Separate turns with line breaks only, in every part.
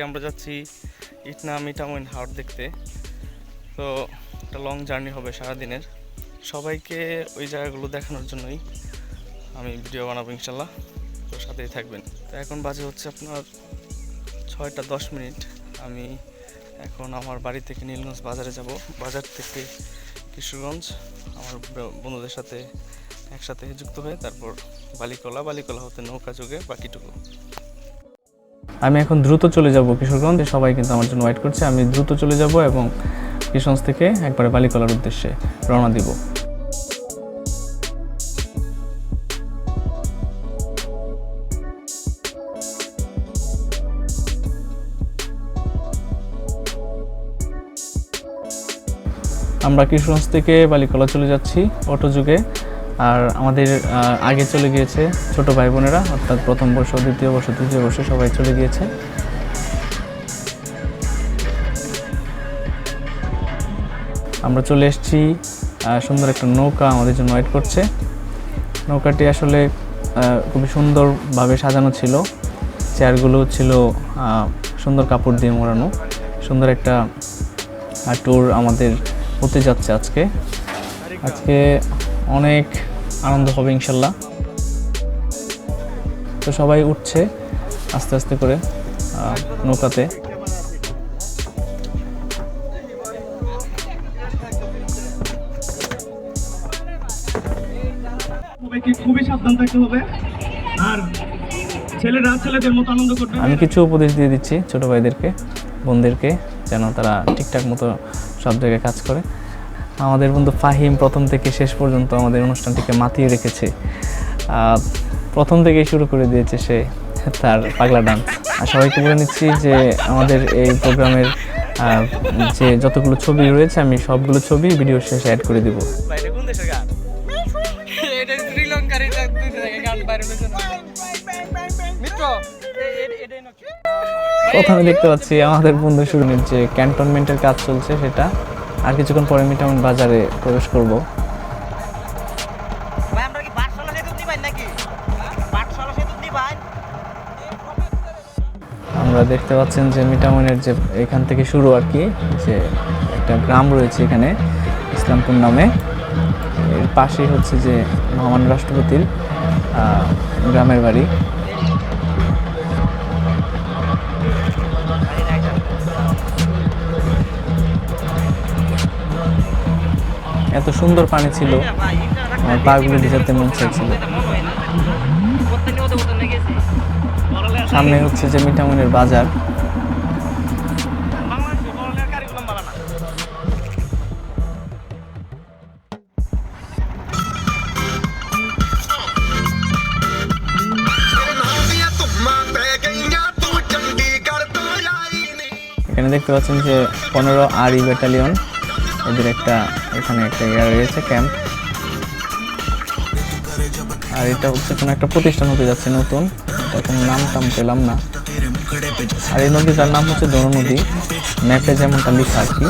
আমরা যাচ্ছি ইটনা মিঠামইন হাট দেখতে। তো একটা লং জার্নি হবে সারাদিনের, সবাইকে ওই জায়গাগুলো দেখানোর জন্যই আমি ভিডিও বানাবো ইনশাল্লাহ। তো সাথেই থাকবেন। তো এখন বাজে হচ্ছে আপনার 6টা 10 মিনিট। আমি এখন আমার বাড়ি থেকে নীলগঞ্জ বাজারে যাব, বাজার থেকে কিশোরগঞ্জ আমার বন্ধুদের সাথে একসাথে যুক্ত হয়ে তারপর বালিকলা হতে নৌকা যোগে বাকিটুকু। আমি এখন দ্রুত চলে যাব কিশোরগঞ্জ, সবাই কিন্তু আমার জন্য ওয়েট করছে। আমি দ্রুত চলে যাব এবং কিশোরগঞ্জ থেকে একবারে বালিকলার উদ্দেশ্যে রওনা দিব। আমরা কিশোরগঞ্জ থেকে বালিকলা চলে যাচ্ছি অটো যুগে। আর আমাদের আগে চলে গিয়েছে ছোট ভাই বোনেরা, অর্থাৎ প্রথম বর্ষ, দ্বিতীয় বর্ষ, তৃতীয় বর্ষে সবাই চলে গিয়েছে। আমরা চলে এসেছি, সুন্দর একটা নৌকা আমাদের জন্য ওয়েট করছে। নৌকাটি আসলে খুবই সুন্দরভাবে সাজানো ছিল, চেয়ারগুলো ছিল সুন্দর কাপড় দিয়ে মোড়ানো। সুন্দর একটা ট্যুর আমাদের হতে যাচ্ছে আজকে অনেক আনন্দ হবে ইনশাল্লাহ। তো সবাই উঠছে আস্তে আস্তে করে নৌকাতে। খুবই সাবধান থাকতে হবে আর ছেলেরা ছেলেদের মতো আনন্দ করবে। আমি কিছু উপদেশ দিয়ে দিচ্ছি ছোট ভাইদেরকে, বোনদেরকে, যেন তারা ঠিকঠাক মতো সব জায়গায় কাজ করে। আমাদের বন্ধু ফাহিম প্রথম থেকে শেষ পর্যন্ত আমাদের অনুষ্ঠানটিকে মাতিয়ে রেখেছে। প্রথম থেকেই শুরু করে দিয়েছে সে তার পাগলা ডান্স। আর সবাইকে বলে নিচ্ছি যে আমাদের এই প্রোগ্রামের যে যতগুলো ছবি রয়েছে আমি সবগুলো ছবি ভিডিও শেষে অ্যাড করে দিব। প্রথমে দেখতে পাচ্ছি আমাদের বন্ধু সুরনির যে ক্যান্টনমেন্টের কাজ চলছে সেটা। আর কিছুক্ষণ পরে মিঠামইন বাজারে প্রবেশ করব। আমরা দেখতে পাচ্ছেন যে মিঠামইনের যে এখান থেকে শুরু আর কি, যে একটা গ্রাম রয়েছে এখানে ইসলামপুর নামে। এর পাশেই হচ্ছে যে মহামান্য রাষ্ট্রপতির গ্রামের বাড়ি। এত সুন্দর পানি ছিল, আমার পাগুলো ভিজাতে মন চাইছিল। সামনে হচ্ছে যে মিঠামইনের বাজার। এখানে দেখতে পাচ্ছেন যে 15 আরই ব্যাটালিয়ন, এদের এখানে একটা রয়েছে ক্যাম্প। আর এটা হচ্ছে কোনো একটা প্রতিষ্ঠান হতে যাচ্ছে নতুন, কোনো নাম টাম পেলাম না। আর এই নদীটার নাম হচ্ছে দনু নদী, ম্যাপে যেমনটা লেখা আর কি।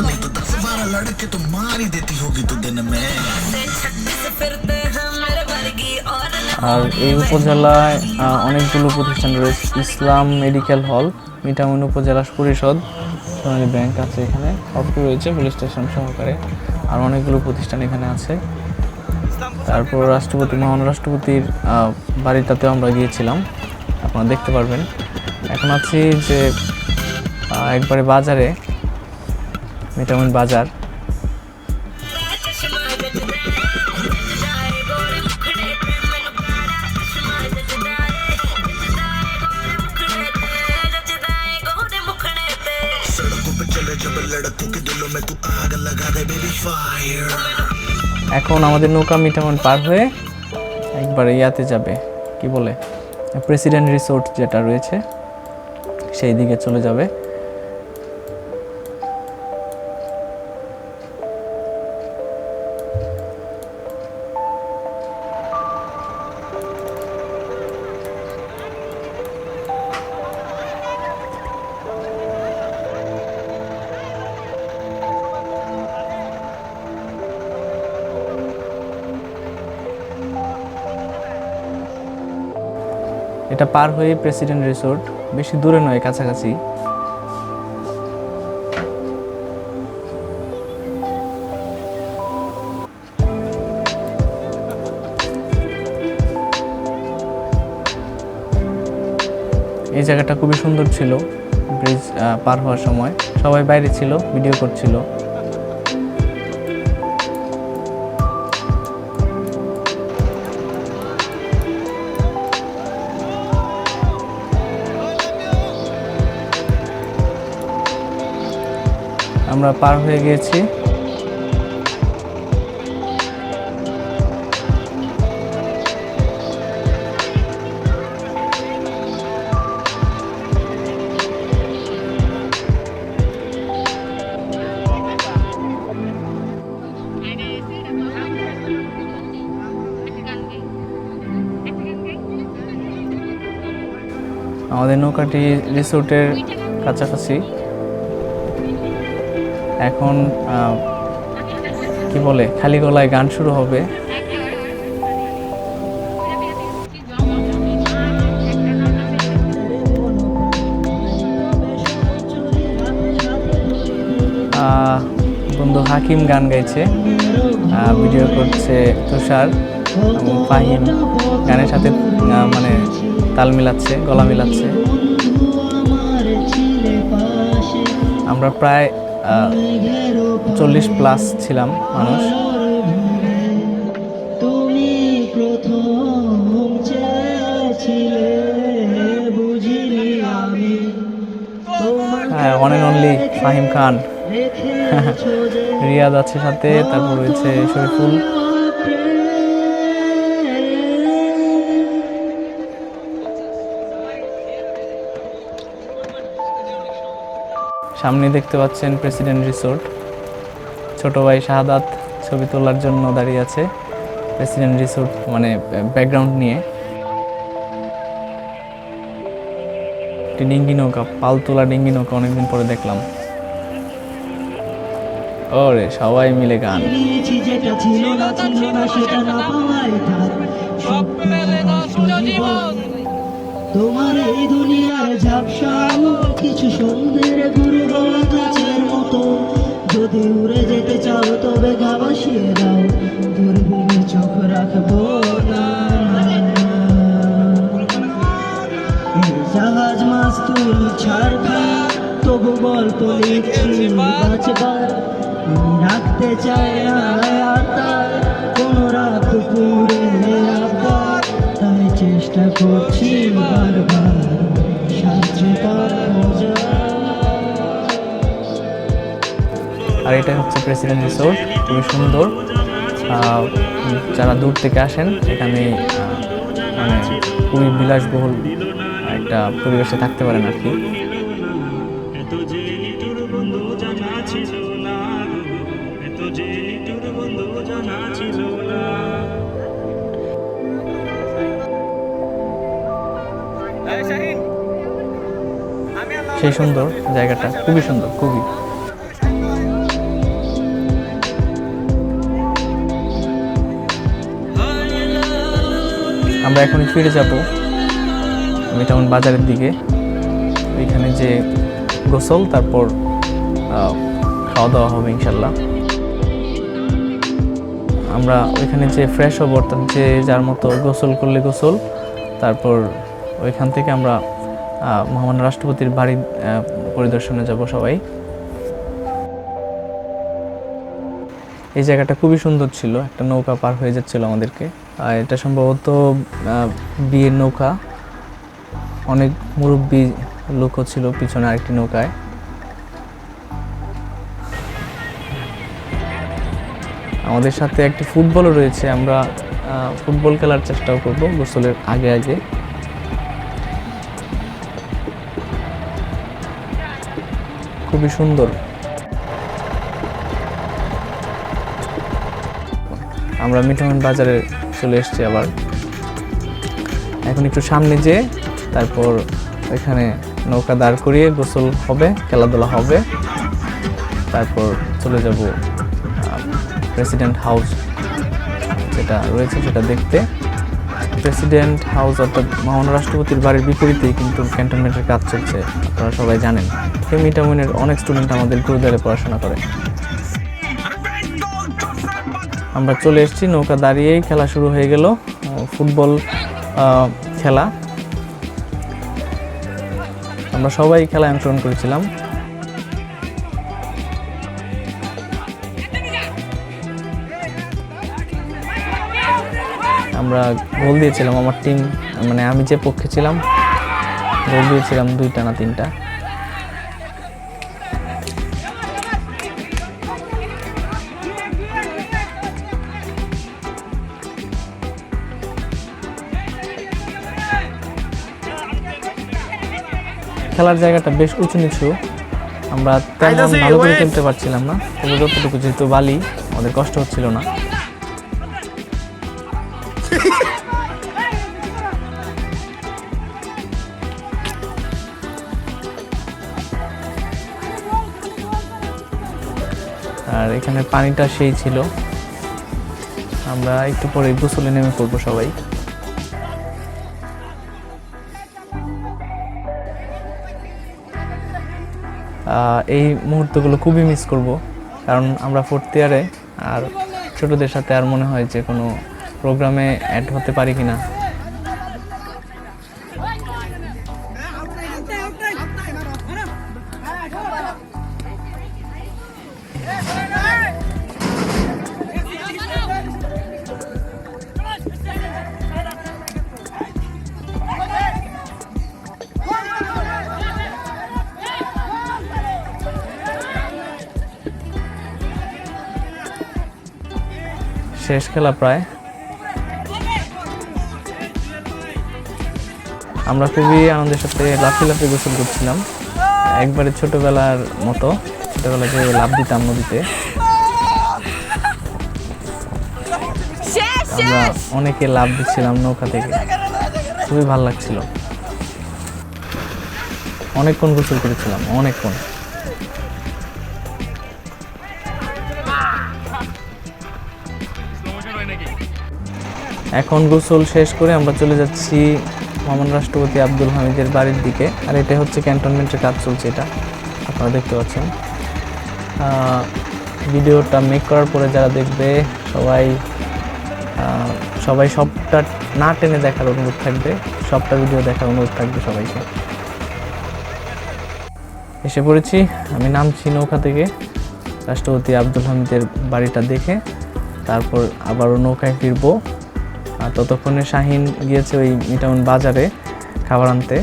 আর এই উপজেলায় অনেকগুলো প্রতিষ্ঠান রয়েছে। ইসলাম মেডিকেল হল, মিঠামইন উপজেলা পরিষদ, সোনালী ব্যাংক আছে এখানে, সবই রয়েছে পুলিশ স্টেশন সহকারে। আর অনেকগুলো প্রতিষ্ঠান এখানে আছে। তারপর মহামান্য রাষ্ট্রপতির বাড়িটাতেও আমরা গিয়েছিলাম, আপনারা দেখতে পারবেন। এখন আছি যে একবারে বাজারে, মিঠামইন বাজার। এখন আমাদের নৌকা মিঠামইন পার হয়ে একবারে ইয়াতে যাবে, কি বলে, প্রেসিডেন্ট রিসোর্ট যেটা রয়েছে সেই দিকে চলে যাবে। এটা পার হয়ে প্রেসিডেন্ট রিসোর্ট, বেশি দূরে নয়, কাছাকাছি।
এই জায়গাটা খুবই সুন্দর ছিল। ব্রিজ পার হওয়ার সময় সবাই বাইরে ছিল, ভিডিও করছিল। আমরা পার হয়ে গিয়েছি। আমাদের নৌকাটি রিসোর্টের কাছাকাছি। এখন কি বলে, খালি গলায় গান শুরু হবে। বন্ধু হাকিম গান গাইছে, ভিডিও করছে তুষার এবং ফাহিম গানের সাথে মানে তাল মিলাচ্ছে, গলা মিলাচ্ছে। আমরা প্রায় 40+ ছিলাম মানুষ। ওয়ান অ্যান্ড অনলি ফাহিম খান, রিয়াদ আছে সাথে, তারপর রয়েছে শরীফুল। সামনে দেখতে পাচ্ছেন প্রেসিডেন্ট রিসোর্ট। ছোট ভাই শাহাদাত ছবি তোলার জন্য দাঁড়িয়ে আছে প্রেসিডেন্ট রিসোর্ট মানে ব্যাকগ্রাউন্ড নিয়ে। একটি ডিঙ্গি নৌকা, পাল তোলা ডিঙ্গি নৌকা অনেকদিন পরে দেখলাম। ওরে সবাই মিলে গান।
তোমার এই দুনিয়ার ঝাপসা কিছু সন্ধ্যের গুরু হওয়া গাছের মতো, যদি উড়ে যেতে চাও তবে গা ভাসিয়ে দাও, দূরবীনে চোখ রাখবো না। জাহাজ মাস্তুল ছাড়বি তবু গল্প লিখছি বাঁচবার, আমি রাখতে চাই না আর কোন রাত পুরে আবার, তাই চেষ্টা করছি বারবার সাহায্য পাবো।
আর এটা হচ্ছে প্রেসিডেন্ট রিসোর্ট, খুবই সুন্দর। যারা দূর থেকে আসেন এখানে মানে খুবই বিলাসবহুল একটা পরিবেশে থাকতে পারেন আর কি। সেই সুন্দর জায়গাটা, খুবই সুন্দর, খুবই। আমরা এখন ফিরে যাব মিঠামইন বাজারের দিকে। ওইখানে যে গোসল, তারপর খাওয়া দাওয়া হবে ইনশাল্লাহ। আমরা ওইখানে যে ফ্রেশ হবো, অর্থাৎ যে যার মতো গোসল করলে গোসল, তারপর ওইখান থেকে আমরা মহামান্য রাষ্ট্রপতির বাড়ি পরিদর্শনে যাব সবাই। এই জায়গাটা খুবই সুন্দর ছিল, একটা নৌকা পার হয়ে যাচ্ছিল আমাদেরকে। আর এটা সম্ভবত বিয়ের নৌকা, অনেক মুরব্বী লোকও ছিল পিছনে আরেকটি নৌকায়। আমাদের সাথে একটি ফুটবলও রয়েছে, আমরা ফুটবল খেলার চেষ্টাও করব গোসলের আগে আগে। খুবই সুন্দর। আমরা মিঠামইন বাজারে চলে এসেছি আবার। এখন একটু সামনে যেয়ে তারপর এখানে নৌকা দাঁড় করিয়ে গোসল হবে, খেলাধুলা হবে, তারপর চলে যাব প্রেসিডেন্ট হাউস যেটা রয়েছে সেটা দেখতে। প্রেসিডেন্ট হাউস অর্থাৎ মহামান্য রাষ্ট্রপতির বাড়ির বিপরীতেই কিন্তু ক্যান্টনমেন্টের কাজ চলছে, আপনারা সবাই জানেন। মিঠামইনের অনেক স্টুডেন্ট আমাদের গুরুদ্বারে পড়াশোনা করে। আমরা চলে এসেছি, নৌকা দাঁড়িয়েই খেলা শুরু হয়ে গেল, ফুটবল খেলা। আমরা সবাই খেলায় অংশগ্রহণ করেছিলাম। আমরা গোল দিয়েছিলাম, আমার টিম মানে আমি যে পক্ষে ছিলাম গোল দিয়েছিলাম 2টা না 3টা। খেলার জায়গাটা বেশ উঁচু নিচু, আমরা তেমন ভালো করে খেলতে পারছিলাম না, তবে যতটুকু যেহেতু বালি আমাদের কষ্ট হচ্ছিল না। আর এখানে পানিটা সেই ছিল, আমরা একটু পরে গোসলে নেমে পড়বো সবাই। এই মুহূর্তগুলো খুবই মিস করব, কারণ আমরা 4th ইয়ারে আর ছোটদের সাথে আর মনে হয় যে কোনো প্রোগ্রামে অ্যাড হতে পারি কিনা। শেষ খেলা প্রায়। আমরা খুবই আনন্দের সাথে লাফি গোসল করছিলাম, একবারে ছোটবেলার মতো, ছোটবেলায় যে লাফ দিতাম নদীতে। আমরা অনেকে লাফ দিচ্ছিলাম নৌকা থেকে, খুবই ভালো লাগছিল। অনেকক্ষণ গোসল করেছিলাম, অনেকক্ষণ। এখন গোসল শেষ করে আমরা চলে যাচ্ছি মহান রাষ্ট্রপতি আব্দুল হামিদের বাড়ির দিকে। আর এটা হচ্ছে ক্যান্টনমেন্টের কাজ চলছে, এটা আপনারা দেখতে পাচ্ছেন। ভিডিওটা মেক করার পরে যারা দেখবে সবাই সবটা না টেনে দেখার অনুরোধ থাকবে, সবটা ভিডিও দেখার অনুরোধ থাকবে সবাইকে। এসে পড়েছি, আমি নামছি নৌকা থেকে রাষ্ট্রপতি আব্দুল হামিদের বাড়িটা দেখে, তারপর আবারও নৌকায় ফিরবো। আর ততক্ষণে শাহিন গিয়েছে ওই মিটাউন বাজারে খাবার আনতে।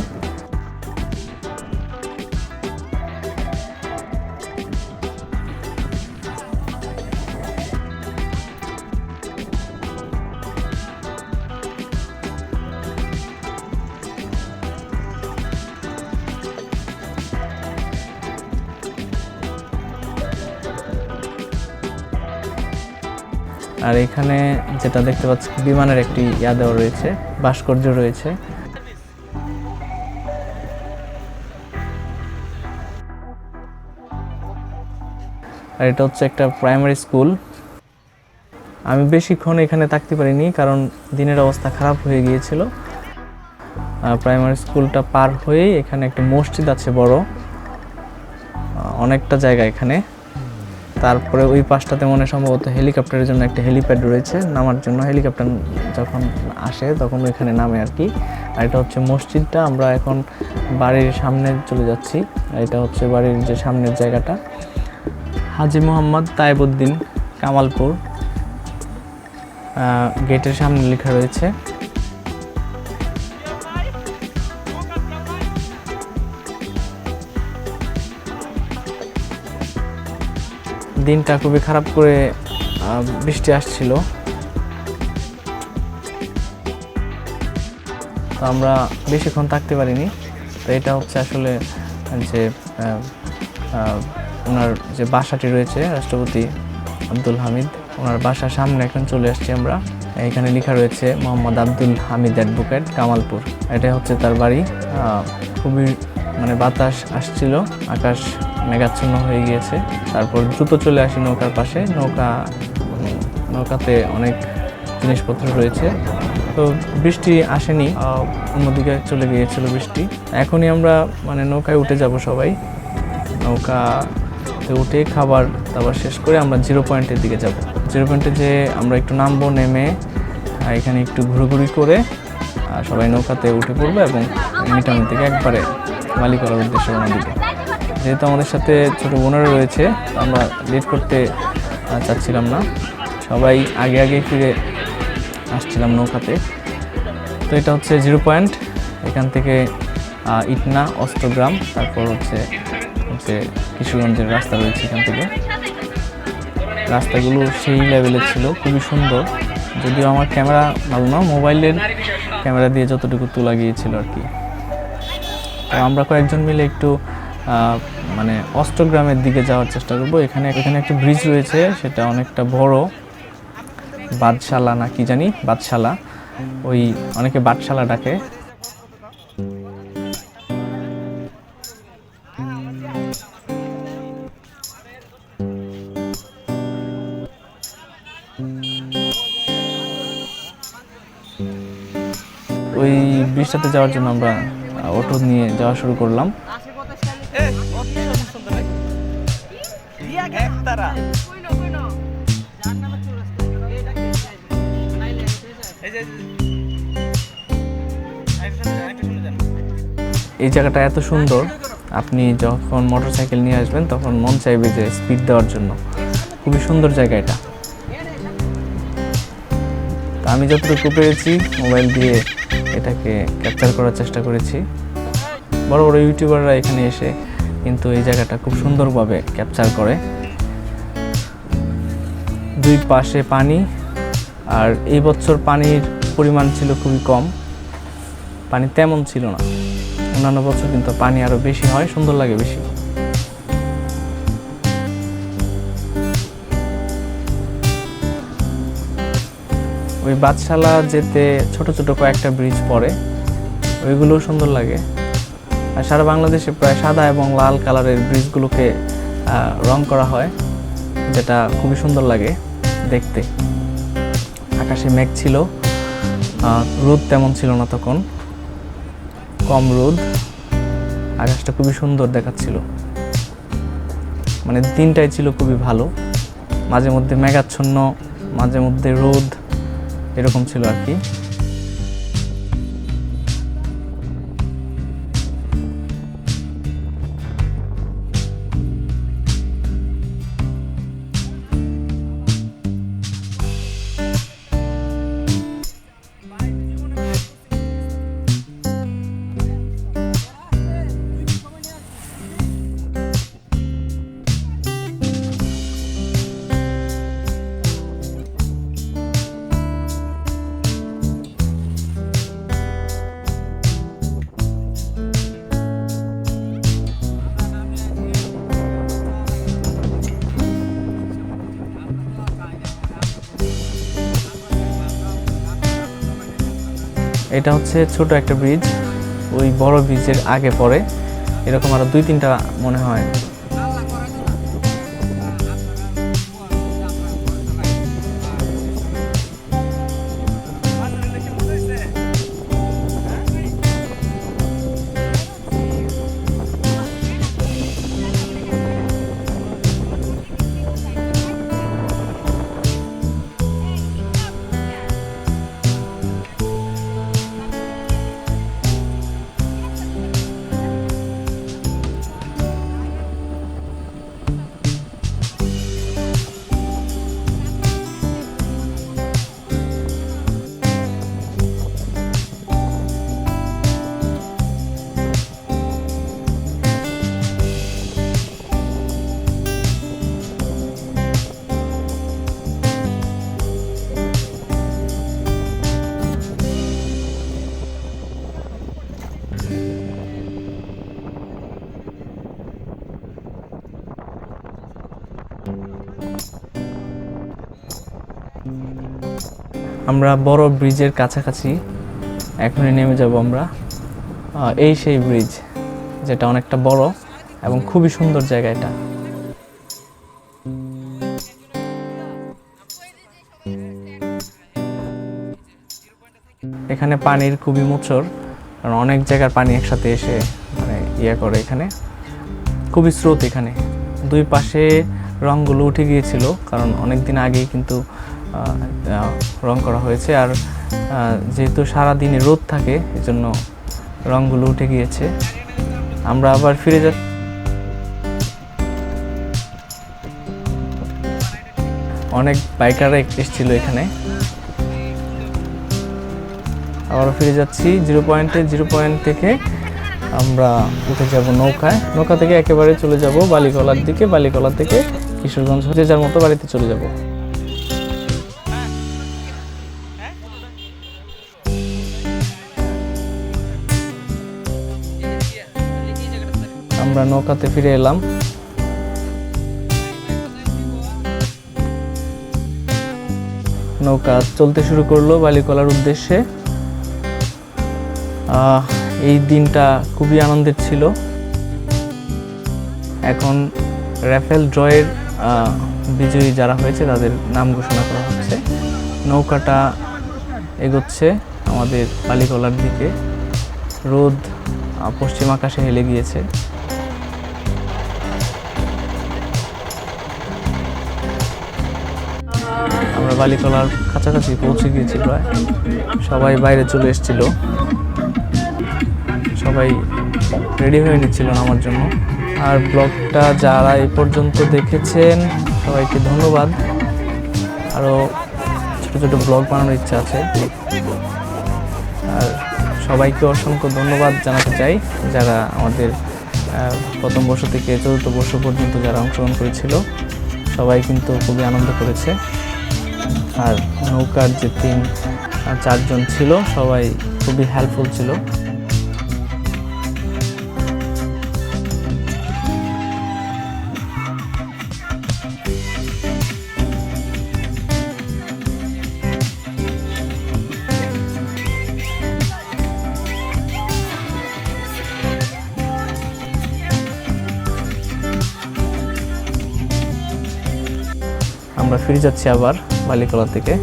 আর এখানে যেটা দেখতে পাচ্ছি বিমানের একটি দেওয়া রয়েছে, ভাস্কর্য রয়েছে। আর এটা হচ্ছে একটা প্রাইমারি স্কুল। আমি বেশিক্ষণ এখানে থাকতে পারিনি, কারণ দিনের অবস্থা খারাপ হয়ে গিয়েছিল। প্রাইমারি স্কুলটা পার হয়েই এখানে একটা মসজিদ আছে বড়, অনেকটা জায়গা এখানে। তারপরে ওই পাশটাতে মনে সম্ভবত হেলিকপ্টারের জন্য একটা হেলিপ্যাড রয়েছে, নামার জন্য। হেলিকপ্টার যখন আসে তখন ওইখানে নামে আর কি। আর এটা হচ্ছে মসজিদটা। আমরা এখন বাড়ির সামনে চলে যাচ্ছি। এটা হচ্ছে বাড়ির যে সামনের জায়গাটা, হাজী মোহাম্মদ তায়েবউদ্দিন কামালপুর, গেটের সামনে লেখা রয়েছে। দিনটা খুবই খারাপ করে বৃষ্টি আসছিল, তো আমরা বেশিক্ষণ থাকতে পারিনি। তো এটা হচ্ছে আসলে যে ওনার যে বাসাটি রয়েছে রাষ্ট্রপতি আব্দুল হামিদ, ওনার বাসার সামনে এখন চলে আসছি আমরা। এখানে লেখা রয়েছে মোহাম্মদ আব্দুল হামিদ অ্যাডভোকেট কামালপুর। এটা হচ্ছে তার বাড়ি। খুবই মানে বাতাস আসছিল, আকাশ মেঘাচ্ছন্ন হয়ে গিয়েছে। তারপর দ্রুত চলে আসি নৌকার পাশে। নৌকাতে অনেক জিনিসপত্র রয়েছে, তো বৃষ্টি আসেনি, অন্যদিকে চলে গিয়েছিল বৃষ্টি। এখনই আমরা মানে নৌকায় উঠে যাব সবাই। নৌকাতে উঠে খাবার দাবার শেষ করে আমরা 0 পয়েন্টের দিকে যাব। 0 পয়েন্টে যে আমরা একটু নামবো, নেমে এখানে একটু ঘুরোঘুরি করে সবাই নৌকাতে উঠে পড়বো এবং মিটাউন থেকে একবারে মালি করার উদ্দেশ্যে রওনা দিব। যেহেতু আমাদের সাথে ছোটো বোনেরা রয়েছে, আমরা লেট করতে চাচ্ছিলাম না, সবাই আগে আগে ফিরে আসছিলাম নৌকাতে। তো এটা হচ্ছে 0 পয়েন্ট, এখান থেকে ইটনা, অষ্টগ্রাম, তারপর হচ্ছে কিশোরগঞ্জের রাস্তা রয়েছে। এখান থেকে রাস্তাগুলো সেই লেভেলের ছিল, খুবই সুন্দর। যদিও আমার ক্যামেরা ভালো না, মোবাইলের ক্যামেরা দিয়ে যতটুকু তোলা গিয়েছিল আর কি। তো আমরা কয়েকজন মিলে একটু মানে অষ্টগ্রামের দিকে যাওয়ার চেষ্টা করব। এখানে একটা ব্রিজ রয়েছে, সেটা অনেকটা বড়, বাদশালা না কি জানি, বাদশালা, ওই অনেকে বাদশালা ডাকে। ওই ব্রিজটাতে যাওয়ার জন্য আমরা অটো নিয়ে যাওয়া শুরু করলাম। এই জায়গাটা এত সুন্দর, আপনি যখন মোটরসাইকেল নিয়ে আসবেন তখন মন চাইবে যে স্পিড দেওয়ার জন্য। খুবই সুন্দর জায়গা এটা। তো আমি যতটুকু পেরেছি মোবাইল দিয়ে এটাকে ক্যাপচার করার চেষ্টা করেছি। বড় বড় ইউটিউবাররা এখানে এসে কিন্তু এই জায়গাটা খুব সুন্দরভাবে ক্যাপচার করে। দুই পাশে পানি, আর এই বছর পানির পরিমাণ ছিল খুবই কম, পানি তেমন ছিল না। অন্যান্য বছর কিন্তু পানি আরো বেশি হয়, সুন্দর লাগে বেশি। ওই বাদশালা যেতে ছোট ছোট কয়েকটা ব্রিজ পড়ে, ওইগুলোও সুন্দর লাগে। আর সারা বাংলাদেশে প্রায় সাদা এবং লাল কালারের ব্রিজগুলোকে রং করা হয়, যেটা খুবই সুন্দর লাগে দেখতে। আকাশে মেঘ ছিল, রোদ তেমন ছিল না তখন, কম রোদ, আকাশটা খুবই সুন্দর দেখাচ্ছিল। মানে দিনটাই ছিল খুবই ভালো, মাঝে মধ্যে মেঘাচ্ছন্ন, মাঝে মধ্যে রোদ, এরকম ছিল আর কি। এটা হচ্ছে ছোট একটা ব্রিজ, ওই বড় ব্রিজের আগে পড়ে, এরকম আরো 2-3টা মনে হয়। আমরা বড় ব্রিজের কাছাকাছি, এখনই নেমে যাব আমরা। এই সেই ব্রিজ, যেটা অনেকটা বড় এবং খুবই সুন্দর জায়গা এটা। এখানে পানির খুবই মোচড়, কারণ অনেক জায়গার পানি একসাথে এসে মানে করে। এখানে খুবই স্রোত, এখানে দুই পাশে রঙগুলো উঠে গিয়েছিল, কারণ অনেক দিন আগেই কিন্তু রং করা হয়েছে। আর যেহেতু সারাদিনে রোদ থাকে, এজন্য রঙগুলো উঠে গিয়েছে। আমরা আবার ফিরে যাচ্ছি। অনেক বাইকাররা এসেছিল এখানে। আবারও ফিরে যাচ্ছি জিরো পয়েন্ট থেকে আমরা উঠে যাব নৌকায়। নৌকা থেকে একেবারে চলে যাব বালিকলার দিকে। বালিকলা থেকে কিশোরগঞ্জ হয়ে যার মতো বাড়িতে চলে যাব। আমরা নৌকাতে ফিরে এলাম। নৌকা চলতে শুরু করলো বালিকলার উদ্দেশ্যে। এই দিনটা খুবই আনন্দের ছিল। এখন রাফেল ড্রয়ের বিজয়ী যারা হয়েছে তাদের নাম ঘোষণা করা হচ্ছে। নৌকাটা এগোচ্ছে আমাদের বালিকলার দিকে। রোদ পশ্চিম আকাশে হেলে গিয়েছে। আমরা বালিকলার কাছাকাছি পৌঁছে গিয়েছি প্রায়। সবাই বাইরে চলে এসেছিল, সবাই রেডি হয়ে নিচ্ছিল আমার জন্য। আর ব্লগটা যারা এই পর্যন্ত দেখেছেন সবাইকে ধন্যবাদ। আরও ছোটো ছোটো ব্লগ বানানোর ইচ্ছা আছে। আর সবাইকে অসংখ্য ধন্যবাদ জানাতে চাই যারা আমাদের প্রথম বর্ষ থেকে চতুর্থ বর্ষ পর্যন্ত যারা অংশগ্রহণ করেছিল। সবাই কিন্তু খুবই আনন্দ করেছে। আর নৌকার যে 3-4 জন ছিল সবাই খুবই হেল্পফুল ছিল। আমরা ফিরে যাচ্ছি আবার বালিকলা থেকে।